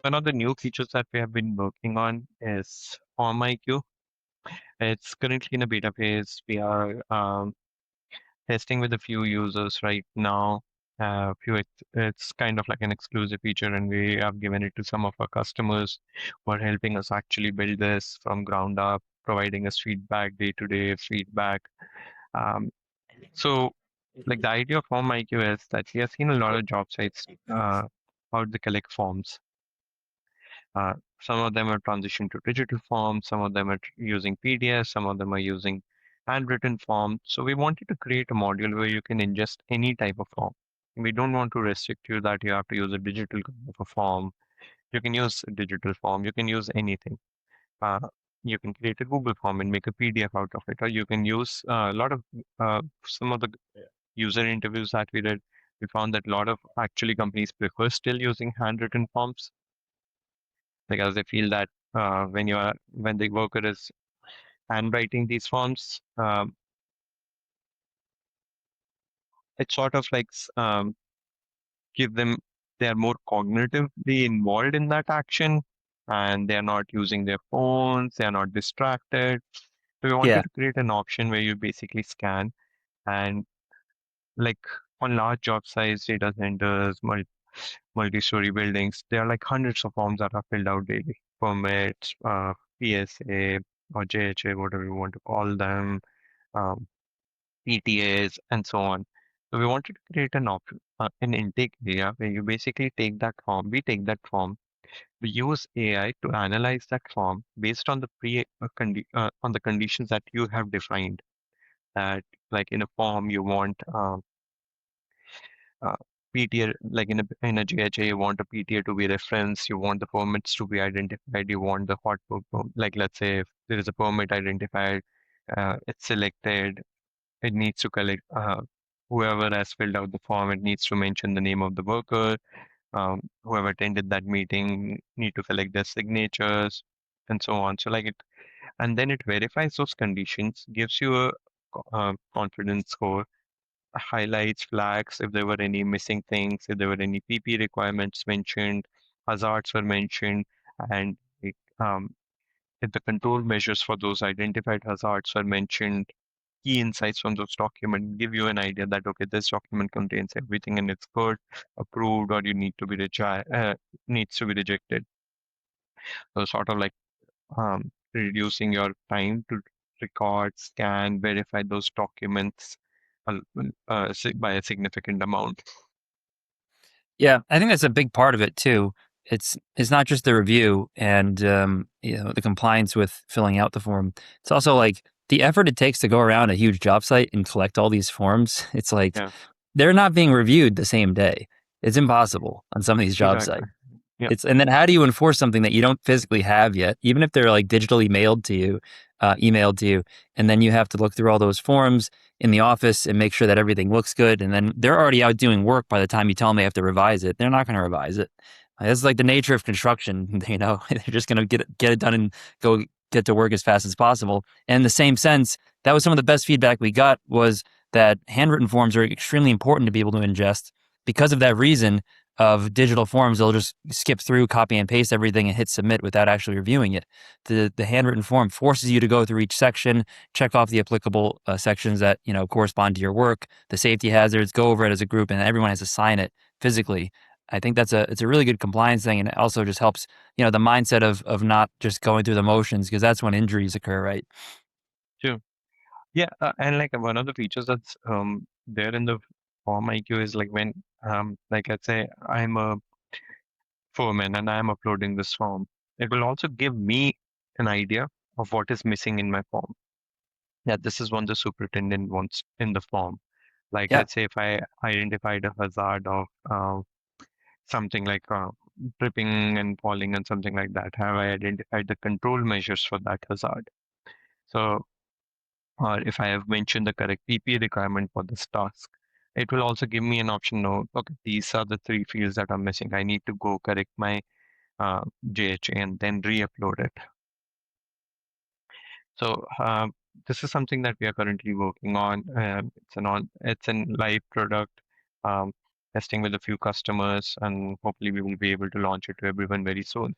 One of the new features that we have been working on is FormIQ. It's currently in a beta phase. We are testing with a few users right now. It's kind of like an exclusive feature, and we have given it to some of our customers who are helping us actually build this from ground up, providing us feedback, day-to-day feedback. Um, so, like the idea of FormIQ is that we have seen a lot of job sites how they collect forms. Uh, some of them are transitioned to digital forms, some of them are using PDF, some of them are using handwritten form. So we wanted to create a module where you can ingest any type of form. We don't want to restrict you that you have to use a digital kind of a form. You can use a digital form. You can use anything. Uh, you can create a Google form and make a PDF out of it, or you can use a lot of some of the user interviews that we did. We found that a lot of actually companies prefer still using handwritten forms because they feel that when the worker is handwriting these forms, it sort of like give them they are more cognitively involved in that action, and they are not using their phones, they are not distracted. So we wanted Yeah. to create an option where you basically scan and like on large job size data centers, multi-story buildings, there are like hundreds of forms that are filled out daily. Permits, PSA or JHA, whatever you want to call them, um, PTAs, and so on. So we wanted to create an intake area where you basically take that form. We take that form. We use AI to analyze that form based on the on the conditions that you have defined. That like in a form you want uh, PTA, like in a GHA, you want a PTA to be referenced, you want the permits to be identified, you want the like let's say if there is a permit identified, it's selected, it needs to collect, whoever has filled out the form, it needs to mention the name of the worker, whoever attended that meeting need to collect their signatures, and so on. So like it, and then it verifies those conditions, gives you a confidence score, highlights, flags if there were any missing things, if there were any PP requirements mentioned, hazards were mentioned, and um, if the control measures for those identified hazards were mentioned, key insights from those documents give you an idea that, okay, this document contains everything and it's good, approved, or you need to be needs to be rejected. So sort of like reducing your time to record, scan, verify those documents by a significant amount. Yeah, I think that's a big part of it too. It's not just the review and the compliance with filling out the form. It's also like the effort it takes to go around a huge job site and collect all these forms. It's like Yeah, they're not being reviewed the same day. It's impossible on some of these job exactly. sites. Yeah, It's and then how do you enforce something that you don't physically have yet, even if they're like digitally mailed to you, emailed to you, and then you have to look through all those forms in the office and make sure that everything looks good, and then they're already out doing work by the time you tell them they have to revise it. They're not going to revise it. It's like the nature of construction. They're just going to get it done and go get to work as fast as possible. And in the same sense, that was some of the best feedback we got was that handwritten forms are extremely important to be able to ingest because of that reason of digital forms, they'll just skip through, copy and paste everything and hit submit without actually reviewing it. The handwritten form forces you to go through each section, check off the applicable sections that correspond to your work, the safety hazards, go over it as a group, and everyone has to sign it physically. I think it's a really good compliance thing, and it also just helps the mindset of not just going through the motions because that's when injuries occur, right? true. Yeah, and like one of the features that's there in the form IQ is like when like let's say I'm a foreman and I'm uploading this form, it will also give me an idea of what is missing in my form. Yeah, this is what the superintendent wants in the form. Like Yeah. let's say if I identified a hazard of something like tripping and falling and something like that, have I identified the control measures for that hazard? So or if I have mentioned the correct PP requirement for this task. It will also give me an option. No, okay, these are the three fields that are missing. I need to go correct my JHA and then re-upload it. So this is something that we are currently working on. It's an live product. Um, testing with a few customers, and hopefully we will be able to launch it to everyone very soon.